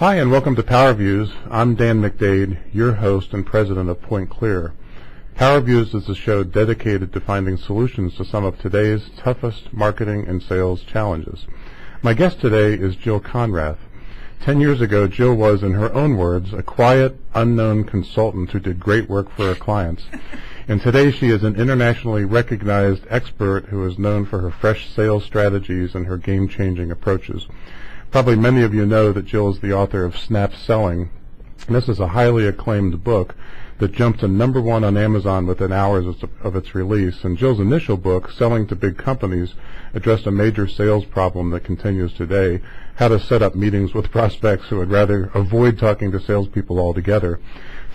Hi, and welcome to PowerViews. I'm Dan McDade, your host and president of PointClear. PowerViews is a show dedicated to finding solutions to some of today's toughest marketing and sales challenges. My guest today is Jill Konrath. 10 years ago, Jill was, in her own words, a quiet, unknown consultant who did great work for her clients. And today she is an internationally recognized expert who is known for her fresh sales strategies and her game-changing approaches. Probably many of you know that Jill is the author of Snap Selling. And this is a highly acclaimed book that jumped to #1 on Amazon within hours of its release. And Jill's initial book, Selling to Big Companies, addressed a major sales problem that continues today: how to set up meetings with prospects who would rather avoid talking to salespeople altogether.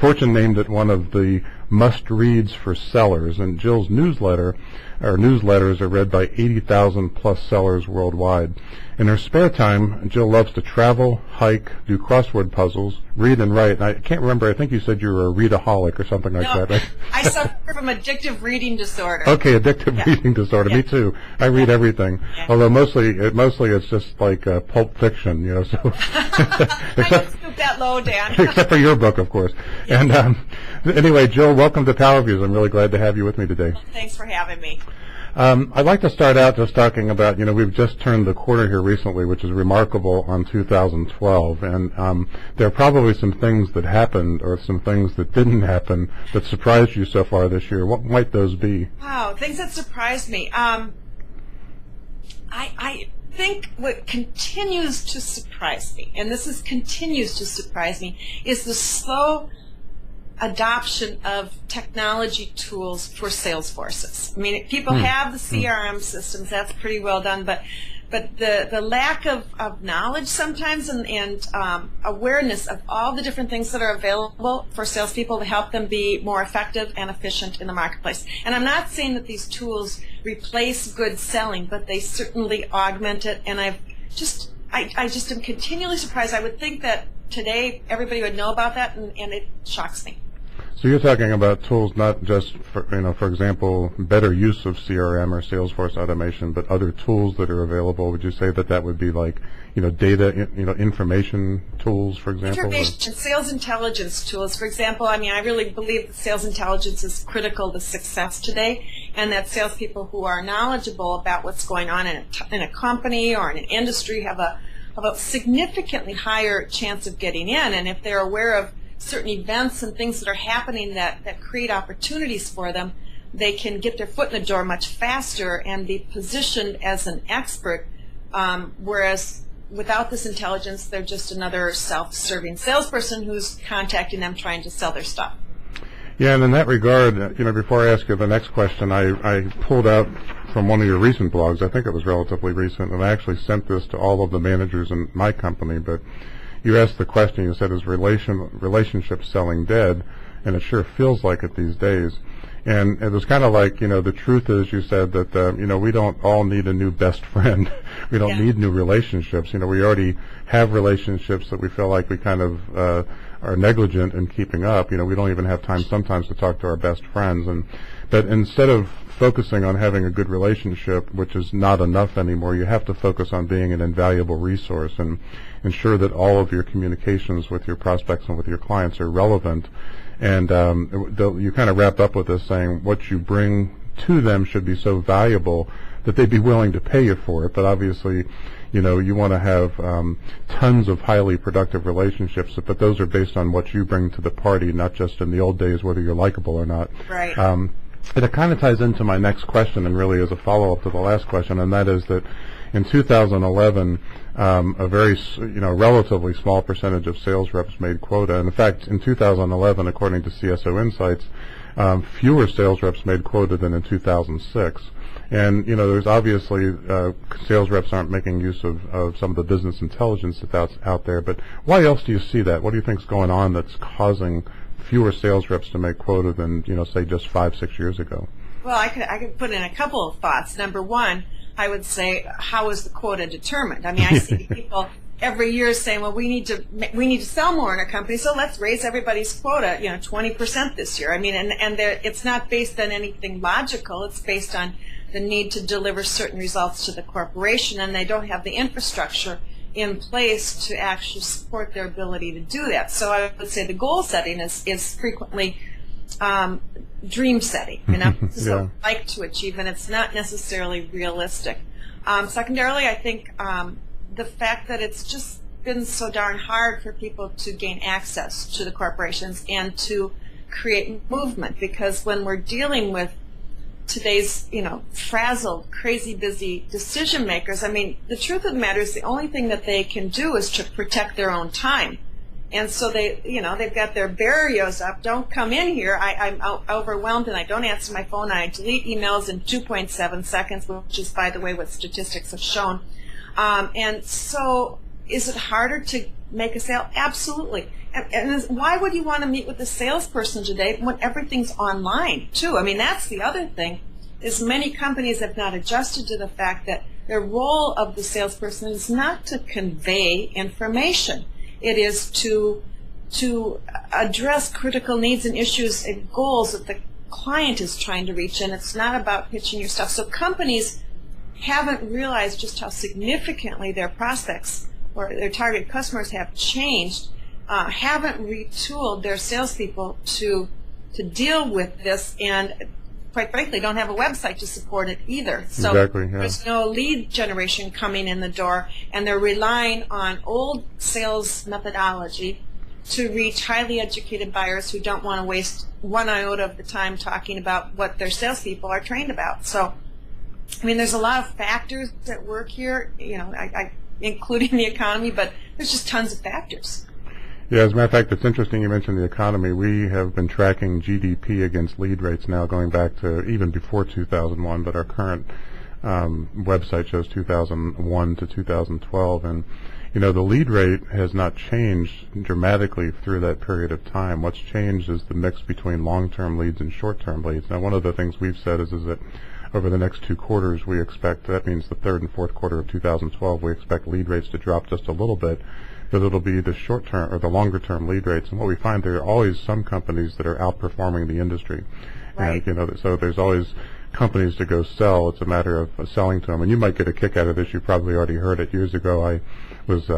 Fortune named it one of the must-reads for sellers, and Jill's newsletters are read by 80,000 plus sellers worldwide. In her spare time, Jill loves to travel, hike, do crossword puzzles, read and write. And I can't remember, I think you said you were a readaholic or something like that. Right? I suffer from addictive reading disorder. Okay, addictive reading disorder. Me too. I read everything. Although mostly it's just like Pulp Fiction, you know. So I just scoop that low, Dan. Except for your book, of course. And anyway, Jill, welcome to PowerViews. I'm really glad to have you with me today. Well, thanks for having me. I'd like to start out just talking about, we've just turned the corner here recently, which is remarkable, on 2012, and there are probably some things that happened or some things that didn't happen that surprised you so far this year. What might those be? Wow, things that surprised me. I think what continues to surprise me, and continues to surprise me, is the slow adoption of technology tools for sales forces. I mean, people have the CRM systems, that's pretty well done, but the lack of knowledge sometimes and awareness of all the different things that are available for salespeople to help them be more effective and efficient in the marketplace. And I'm not saying that these tools replace good selling, but they certainly augment it, and I just am continually surprised. I would think that today everybody would know about that, and it shocks me. So you're talking about tools not just for, for example, better use of CRM or Salesforce automation, but other tools that are available. Would you say that would be like, data, information tools, for example? Information, sales intelligence tools. For example, I really believe that sales intelligence is critical to success today, and that salespeople who are knowledgeable about what's going on in a company or in an industry have a significantly higher chance of getting in. And if they're aware of certain events and things that are happening that create opportunities for them, they can get their foot in the door much faster and be positioned as an expert, whereas without this intelligence, they're just another self-serving salesperson who's contacting them trying to sell their stuff. Yeah, and in that regard, before I ask you the next question, I pulled out from one of your recent blogs, I think it was relatively recent, and I actually sent this to all of the managers in my company, but you asked the question, you said, is relationship selling dead? And it sure feels like it these days. And it was kind of like, the truth is, you said that, we don't all need a new best friend. We don't need new relationships. We already have relationships that we feel like we kind of are negligent in keeping up. We don't even have time sometimes to talk to our best friends. But instead of focusing on having a good relationship, which is not enough anymore, you have to focus on being an invaluable resource and ensure that all of your communications with your prospects and with your clients are relevant. And you kind of wrap up with this saying what you bring to them should be so valuable that they'd be willing to pay you for it. But obviously, you want to have tons of highly productive relationships, but those are based on what you bring to the party, not just in the old days whether you're likable or not. Right. And it kind of ties into my next question, and really is a follow-up to the last question, and that is that in 2011, a very, relatively small percentage of sales reps made quota. And in fact, in 2011, according to CSO Insights, fewer sales reps made quota than in 2006. And, there's obviously sales reps aren't making use of some of the business intelligence that's out there, but why else do you see that? What do you think is going on that's causing fewer sales reps to make quota than, say, just 5-6 years ago? Well, I could put in a couple of thoughts. Number one, I would say, how is the quota determined? I see people every year saying, well, we need to sell more in our company, so let's raise everybody's quota, 20% this year. It's not based on anything logical. It's based on the need to deliver certain results to the corporation, and they don't have the infrastructure in place to actually support their ability to do that. So I would say the goal setting is frequently dream setting. This is what I'd like to achieve, and it's not necessarily realistic. Secondarily, I think the fact that it's just been so darn hard for people to gain access to the corporations and to create movement, because when we're dealing with today's, frazzled, crazy busy decision makers, the truth of the matter is the only thing that they can do is to protect their own time. And so they've got their barriers up. Don't come in here. I'm overwhelmed and I don't answer my phone. I delete emails in 2.7 seconds, which is, by the way, what statistics have shown. And so is it harder to make a sale? Absolutely. And why would you want to meet with a salesperson today when everything's online, too? That's the other thing, is many companies have not adjusted to the fact that their role of the salesperson is not to convey information. It is to address critical needs and issues and goals that the client is trying to reach, and it's not about pitching your stuff. So companies haven't realized just how significantly their prospects or their target customers have changed, haven't retooled their salespeople to deal with this, and quite frankly don't have a website to support it either. So there's no lead generation coming in the door, and they're relying on old sales methodology to reach highly educated buyers who don't want to waste one iota of the time talking about what their salespeople are trained about. So, there's a lot of factors at work here, including the economy, but there's just tons of factors. Yeah, as a matter of fact, it's interesting you mentioned the economy. We have been tracking GDP against lead rates now going back to even before 2001, but our current website shows 2001 to 2012. And, the lead rate has not changed dramatically through that period of time. What's changed is the mix between long-term leads and short-term leads. Now, one of the things we've said is that over the next 2 quarters, we expect, that means the third and fourth quarter of 2012, we expect lead rates to drop just a little bit, but it'll be the short-term or the longer-term lead rates. And what we find, there are always some companies that are outperforming the industry. Right. And, so there's always companies to go sell. It's a matter of selling to them. And you might get a kick out of this. You probably already heard it. Years ago, I was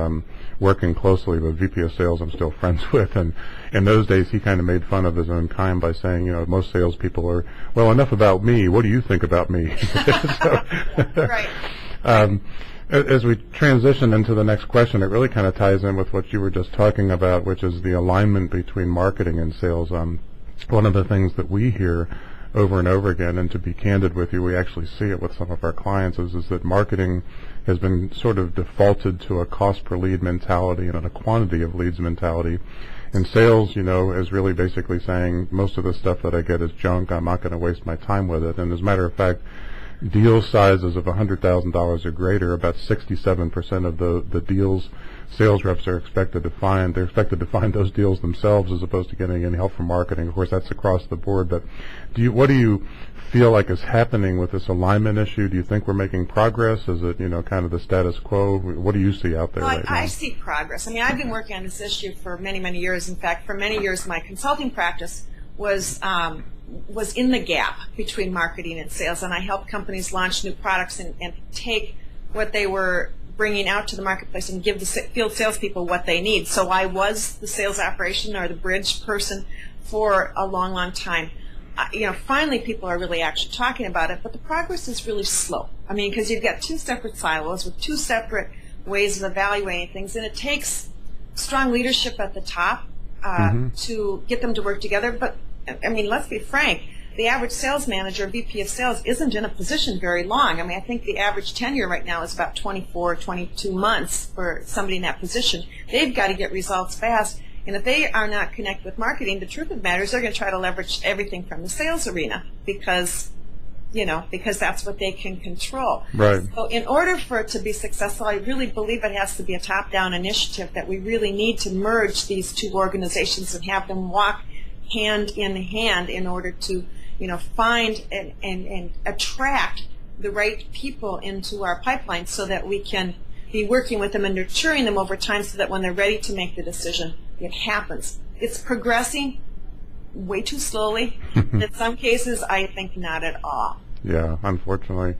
working closely with VP of Sales I'm still friends with, and in those days he kind of made fun of his own kind by saying, most salespeople are, well, enough about me. What do you think about me? Right. As we transition into the next question, it really kind of ties in with what you were just talking about, which is the alignment between marketing and sales. One of the things that we hear over and over again, and to be candid with you, we actually see it with some of our clients, is that marketing has been sort of defaulted to a cost per lead mentality and a quantity of leads mentality. And sales, is really basically saying most of the stuff that I get is junk. I'm not going to waste my time with it. And as a matter of fact, deal sizes of $100,000 or greater, about 67% of the deals sales reps are expected to find. They're expected to find those deals themselves as opposed to getting any help from marketing. Of course, that's across the board. But what do you feel like is happening with this alignment issue? Do you think we're making progress? Is it, kind of the status quo? What do you see out there right now? I see progress. I've been working on this issue for many, many years. In fact, for many years, my consulting practice was in the gap between marketing and sales, and I helped companies launch new products and take what they were bringing out to the marketplace and give the field salespeople what they need. So I was the sales operation or the bridge person for a long, long time. Finally people are really actually talking about it, but the progress is really slow. Because you've got 2 separate silos with 2 separate ways of evaluating things, and it takes strong leadership at the top to get them to work together. But let's be frank, the average sales manager, VP of sales, isn't in a position very long. I think the average tenure right now is about 24, 22 months for somebody in that position. They've got to get results fast, and if they are not connected with marketing, the truth of the matter is they're going to try to leverage everything from the sales arena because that's what they can control. Right. So in order for it to be successful, I really believe it has to be a top-down initiative, that we really need to merge these 2 organizations and have them walk hand in hand in order to find and attract the right people into our pipeline so that we can be working with them and nurturing them over time so that when they're ready to make the decision, it happens. It's progressing way too slowly. In some cases, I think not at all. Yeah, unfortunately.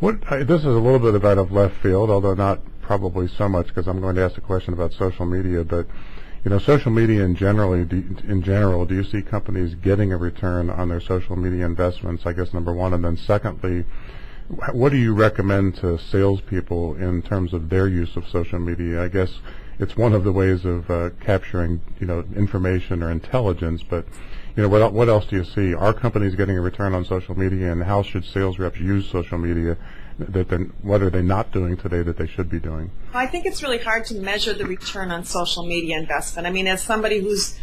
This is a little bit out of left field, although not probably so much because I'm going to ask a question about social media, but social media in general, do you see companies getting a return on their social media investments? I guess number one, and then secondly, what do you recommend to salespeople in terms of their use of social media? I guess it's one of the ways of capturing, information or intelligence. But, what else do you see? Are companies getting a return on social media, and how should sales reps use social media? What are they not doing today that they should be doing? I think it's really hard to measure the return on social media investment. I mean, as somebody who's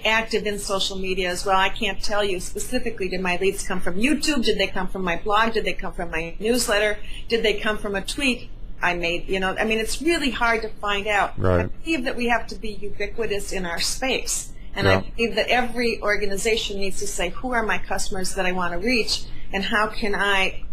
active in social media as well, I can't tell you specifically, did my leads come from YouTube? Did they come from my blog? Did they come from my newsletter? Did they come from a tweet I made? It's really hard to find out. Right. I believe that we have to be ubiquitous in our space. And Yeah. I believe that every organization needs to say, who are my customers that I want to reach, and how can I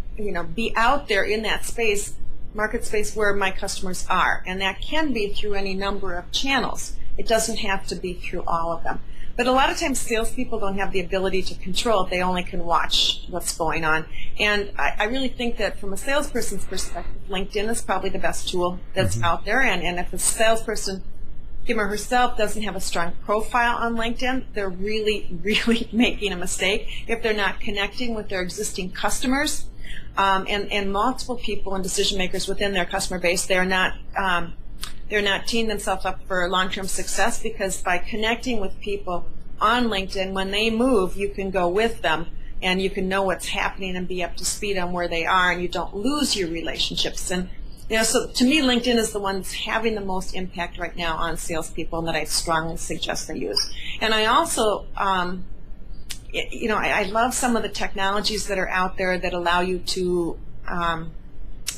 be out there in that space, market space where my customers are. And that can be through any number of channels. It doesn't have to be through all of them. But a lot of times salespeople don't have the ability to control it. They only can watch what's going on. And I really think that from a salesperson's perspective, LinkedIn is probably the best tool that's out there. And if a salesperson, him or herself, doesn't have a strong profile on LinkedIn, they're really, really making a mistake if they're not connecting with their existing customers. And multiple people and decision makers within their customer base, they're not teeing themselves up for long-term success, because by connecting with people on LinkedIn, when they move, you can go with them and you can know what's happening and be up to speed on where they are, and you don't lose your relationships. And so to me, LinkedIn is the one that's having the most impact right now on salespeople, and that I strongly suggest they use. And I also I love some of the technologies that are out there that allow you to,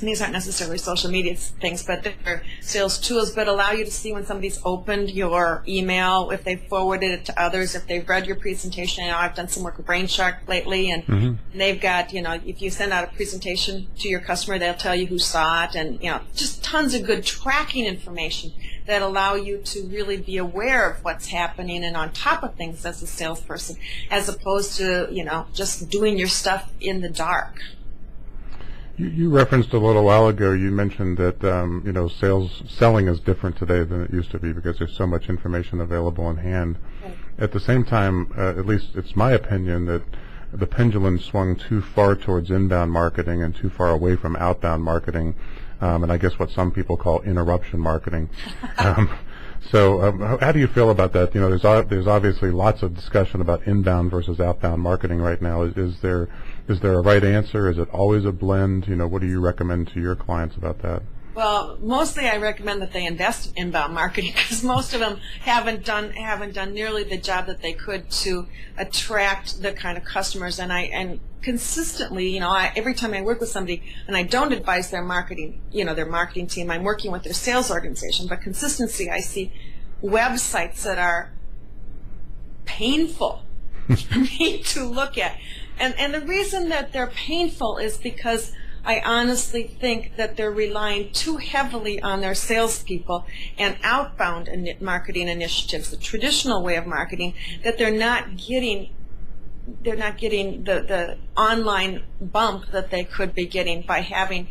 these aren't necessarily social media things, but they're sales tools, but allow you to see when somebody's opened your email, if they've forwarded it to others, if they've read your presentation. I've done some work with BrainShark lately, and they've got, if you send out a presentation to your customer, they'll tell you who saw it, and, just tons of good tracking information that allow you to really be aware of what's happening and on top of things as a salesperson, as opposed to, just doing your stuff in the dark. You referenced a little while ago, you mentioned that, selling is different today than it used to be because there's so much information available in hand. Right. At the same time, at least it's my opinion that the pendulum swung too far towards inbound marketing and too far away from outbound marketing, and I guess what some people call interruption marketing. So how do you feel about that? There's obviously lots of discussion about inbound versus outbound marketing right now. Is there a right answer? Is it always a blend? What do you recommend to your clients about that? Well, mostly I recommend that they invest in inbound marketing, because most of them haven't done nearly the job that they could to attract the kind of customers. And consistently, every time I work with somebody, and I don't advise their marketing, their marketing team, I'm working with their sales organization, but consistency, I see websites that are painful for me to look at. And the reason that they're painful is because I honestly think that they're relying too heavily on their salespeople and outbound marketing initiatives, the traditional way of marketing, that they're not getting the online bump that they could be getting by having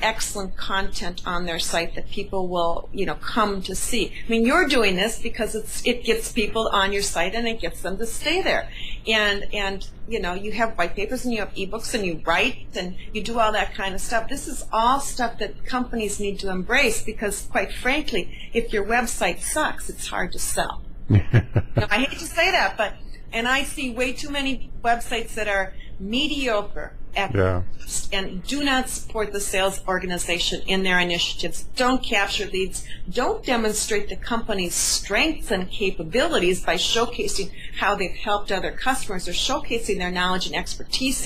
excellent content on their site that people will come to see. I mean, you're doing this because it gets people on your site and it gets them to stay there. And you have white papers and you have ebooks and you write and you do all that kind of stuff. This is all stuff that companies need to embrace, because quite frankly, if your website sucks, it's hard to sell. I hate to say that, and I see way too many websites that are mediocre at best and do not support the sales organization in their initiatives, don't capture leads, don't demonstrate the company's strengths and capabilities by showcasing how they've helped other customers, or showcasing their knowledge and expertise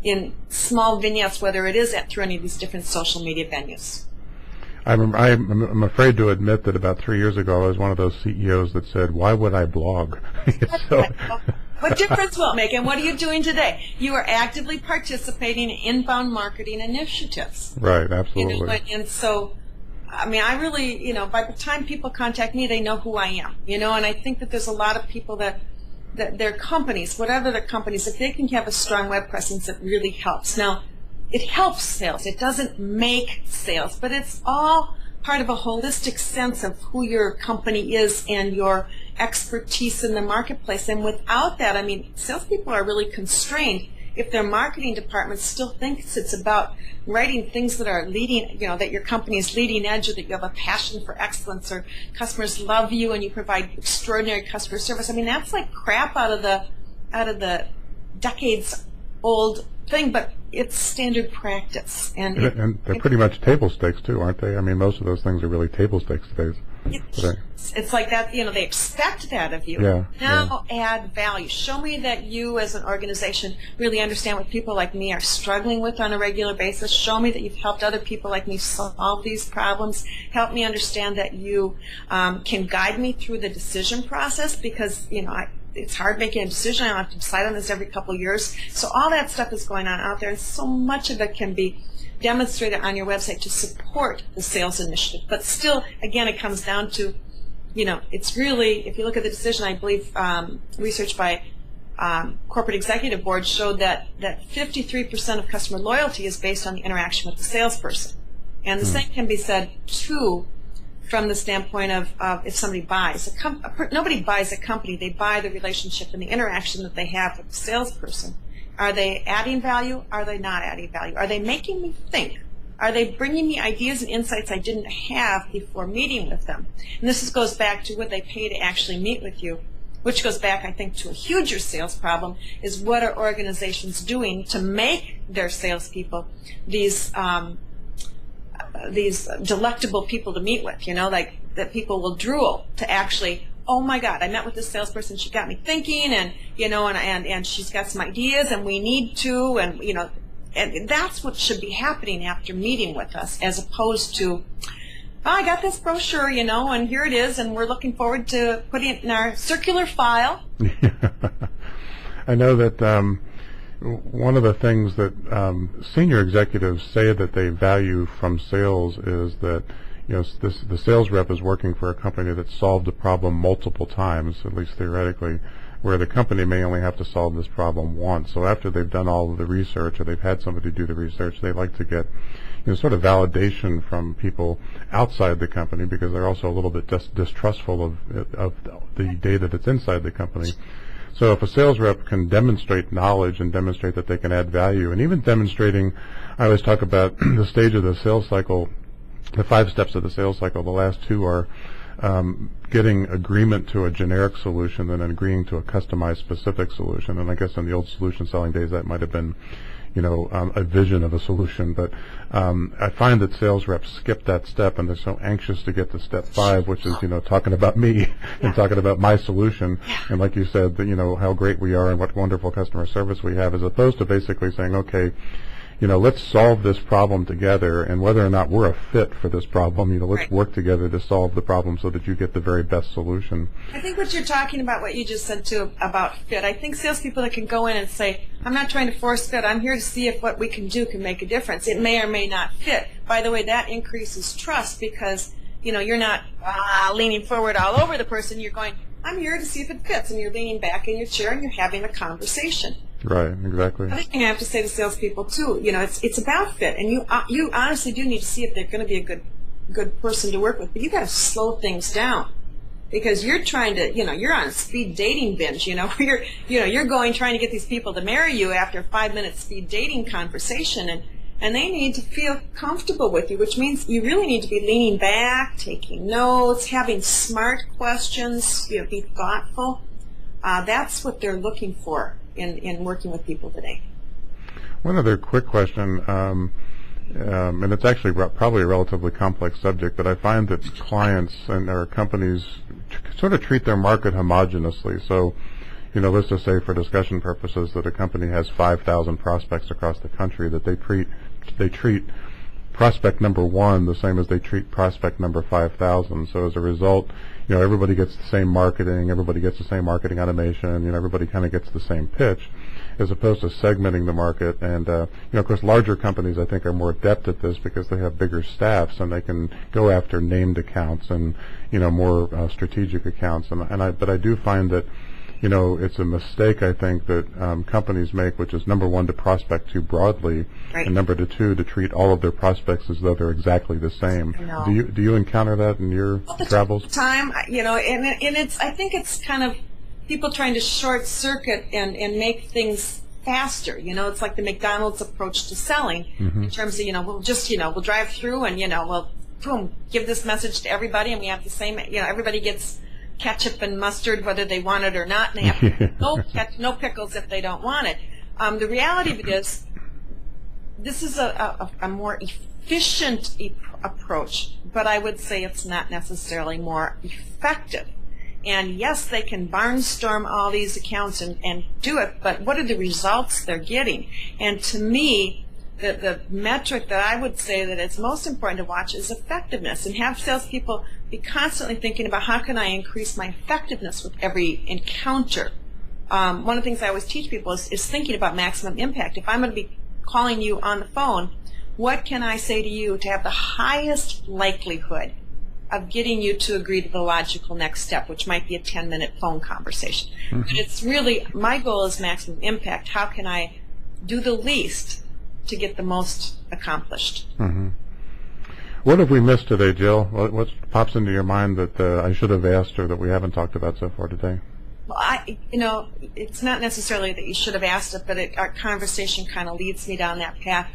in small vignettes, whether it is through any of these different social media venues. I'm afraid to admit that about 3 years ago I was one of those CEOs that said, "Why would I blog?" What difference will it make? And what are you doing today? You are actively participating in inbound marketing initiatives. Right, absolutely. And so, I really, by the time people contact me, they know who I am. And I think that there's a lot of people that their companies, whatever their companies, if they can have a strong web presence, it really helps. Now, it helps sales. It doesn't make sales, but it's all part of a holistic sense of who your company is and your expertise in the marketplace. And without that, I mean, salespeople are really constrained if their marketing department still thinks it's about writing things that are leading, that your company is leading edge, or that you have a passion for excellence, or customers love you and you provide extraordinary customer service. I mean, that's like crap out of the decades old thing, but it's standard practice. And they're pretty much table stakes too, aren't they? I mean, most of those things are really table stakes today. It's like that, they expect that of you. Yeah, now add value. Show me that you as an organization really understand what people like me are struggling with on a regular basis. Show me that you've helped other people like me solve these problems. Help me understand that you can guide me through the decision process, because, it's hard making a decision. I have to decide on this every couple of years. So all that stuff is going on out there, and so much of it can be demonstrated on your website to support the sales initiative. But still, again, it comes down to, it's really, if you look at the decision, I believe research by corporate executive board showed that 53% of customer loyalty is based on the interaction with the salesperson. And the same can be said, too, from the standpoint of if somebody buys. Nobody buys a company. They buy the relationship and the interaction that they have with the salesperson. Are they adding value? Are they not adding value? Are they making me think? Are they bringing me ideas and insights I didn't have before meeting with them? And this goes back to what they pay to actually meet with you, which goes back, I think, to a huger sales problem, is what are organizations doing to make their salespeople these delectable people to meet with, like that people will drool to actually, oh my God, I met with this salesperson, she got me thinking, and and she's got some ideas, and we need to, and that's what should be happening after meeting with us, as opposed to, I got this brochure, and here it is, and we're looking forward to putting it in our circular file. I know that one of the things that senior executives say that they value from sales is that the sales rep is working for a company that solved a problem multiple times, at least theoretically, where the company may only have to solve this problem once. So after they've done all of the research, or they've had somebody do the research, they like to get sort of validation from people outside the company, because they're also a little bit distrustful of the data that's inside the company. So if a sales rep can demonstrate knowledge and demonstrate that they can add value, and even demonstrating, I always talk about the stage of the sales cycle, the 5 steps of the sales cycle. The last 2 are getting agreement to a generic solution and then agreeing to a customized specific solution. And I guess in the old solution selling days that might have been a vision of a solution, but I find that sales reps skip that step, and they're so anxious to get to step 5, which is talking about me and talking about my solution, and like you said, how great we are and what wonderful customer service we have, as opposed to basically saying, okay, let's solve this problem together, and whether or not we're a fit for this problem, let's work together to solve the problem so that you get the very best solution. I think what you're talking about, what you just said too about fit, I think salespeople that can go in and say, I'm not trying to force fit, I'm here to see if what we can do can make a difference. It may or may not fit. By the way, that increases trust, because you're not leaning forward all over the person. You're going, I'm here to see if it fits, and you're leaning back in your chair and you're having a conversation. Right, exactly. The other thing I have to say to salespeople too, it's about fit, and you honestly do need to see if they're going to be a good person to work with. But you got to slow things down, because you're trying to, you're on a speed dating binge. You're going trying to get these people to marry you after a 5-minute speed dating conversation, and they need to feel comfortable with you, which means you really need to be leaning back, taking notes, having smart questions. Be thoughtful. That's what they're looking for in working with people today. One other quick question, and it's actually probably a relatively complex subject, but I find that clients and or companies sort of treat their market homogeneously. So, let's just say for discussion purposes that a company has 5,000 prospects across the country, that they treat prospect number 1 the same as they treat prospect number 5,000. So as a result, everybody gets the same marketing, everybody gets the same marketing automation, everybody kind of gets the same pitch, as opposed to segmenting the market. And of course, larger companies I think are more adept at this because they have bigger staffs and they can go after named accounts and more strategic accounts. But I do find that it's a mistake, I think, that companies make, which is number one, to prospect too broadly, Right. and number two, to treat all of their prospects as though they're exactly the same. I know. Do you encounter that in your travels? Time, and it's, I think it's kind of people trying to short circuit and make things faster. It's like the McDonald's approach to selling in terms of, we'll drive through and, we'll boom, give this message to everybody, and we have the same, everybody gets ketchup and mustard whether they want it or not, and they have no pickles if they don't want it. The reality of it is, this is a more efficient approach, but I would say it's not necessarily more effective. And yes, they can barnstorm all these accounts and do it, but what are the results they're getting? And to me, the metric that I would say that it's most important to watch is effectiveness, and have salespeople be constantly thinking about how can I increase my effectiveness with every encounter. One of the things I always teach people is thinking about maximum impact. If I'm going to be calling you on the phone, what can I say to you to have the highest likelihood of getting you to agree to the logical next step, which might be a 10-minute phone conversation. But it's really, my goal is maximum impact. How can I do the least to get the most accomplished? What have we missed today, Jill? What pops into your mind that I should have asked or that we haven't talked about so far today? Well, it's not necessarily that you should have asked it, but our conversation kind of leads me down that path.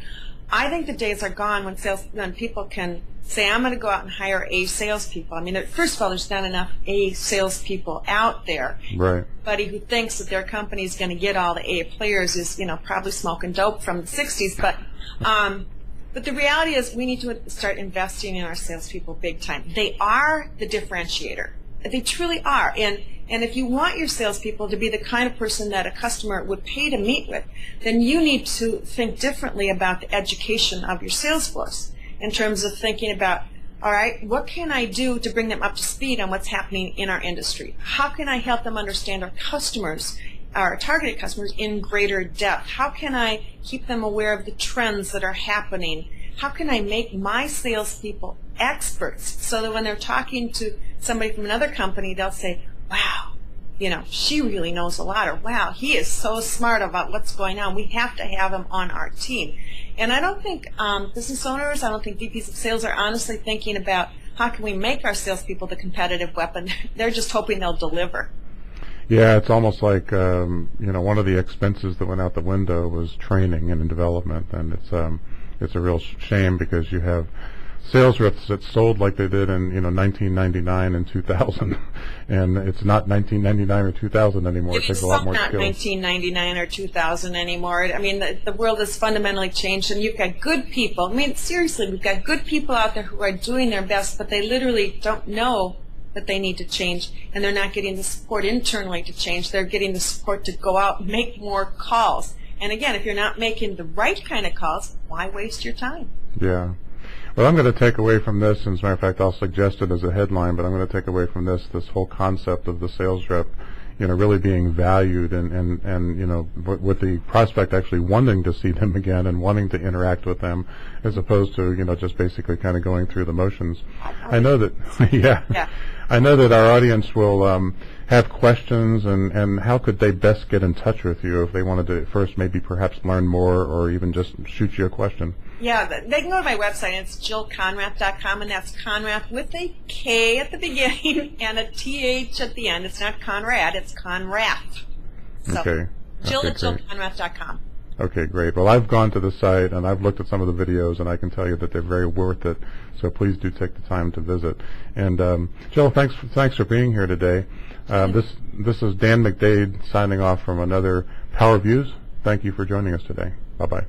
I think the days are gone when people can say, I'm going to go out and hire A salespeople. I mean, first of all, there's not enough A salespeople out there. Right. Anybody who thinks that their company is going to get all the A players is, probably smoking dope from the 60s. But the reality is we need to start investing in our salespeople big time. They are the differentiator. They truly are. And if you want your salespeople to be the kind of person that a customer would pay to meet with, then you need to think differently about the education of your sales force in terms of thinking about, all right, what can I do to bring them up to speed on what's happening in our industry? How can I help them understand our customers, our targeted customers, in greater depth? How can I keep them aware of the trends that are happening? How can I make my salespeople experts so that when they're talking to somebody from another company, they'll say, wow, she really knows a lot, or wow, he is so smart about what's going on. We have to have him on our team. And I don't think business owners, I don't think VPs of sales are honestly thinking about how can we make our salespeople the competitive weapon. They're just hoping they'll deliver. Yeah, it's almost like one of the expenses that went out the window was training and development, and it's a real shame because you have sales reps that sold like they did in 1999 and 2000, and it's not 1999 or 2000 anymore. It takes a lot more skills. It's not 1999 or 2000 anymore. I mean, the world has fundamentally changed, and you've got good people. I mean, seriously, we've got good people out there who are doing their best, but they literally don't know that they need to change, and they're not getting the support internally to change. They're getting the support to go out and make more calls. And again, if you're not making the right kind of calls, why waste your time? Yeah. Well, I'm going to take away from this, and as a matter of fact, I'll suggest it as a headline, but I'm going to take away from this whole concept of the sales rep, really being valued and with the prospect actually wanting to see them again and wanting to interact with them, as opposed to, just basically kind of going through the motions. I know that, yeah. I know that our audience will have questions, and how could they best get in touch with you if they wanted to first maybe perhaps learn more or even just shoot you a question? Yeah, they can go to my website. It's jillkonrath.com, and that's Konrath with a K at the beginning and a TH at the end. It's not Konrad, it's Konrath. So, okay. Jill at jillkonrath.com. Okay, great. Well, I've gone to the site, and I've looked at some of the videos, and I can tell you that they're very worth it. So please do take the time to visit. And Jill, thanks for being here today. This is Dan McDade signing off from another PowerViews. Thank you for joining us today. Bye-bye.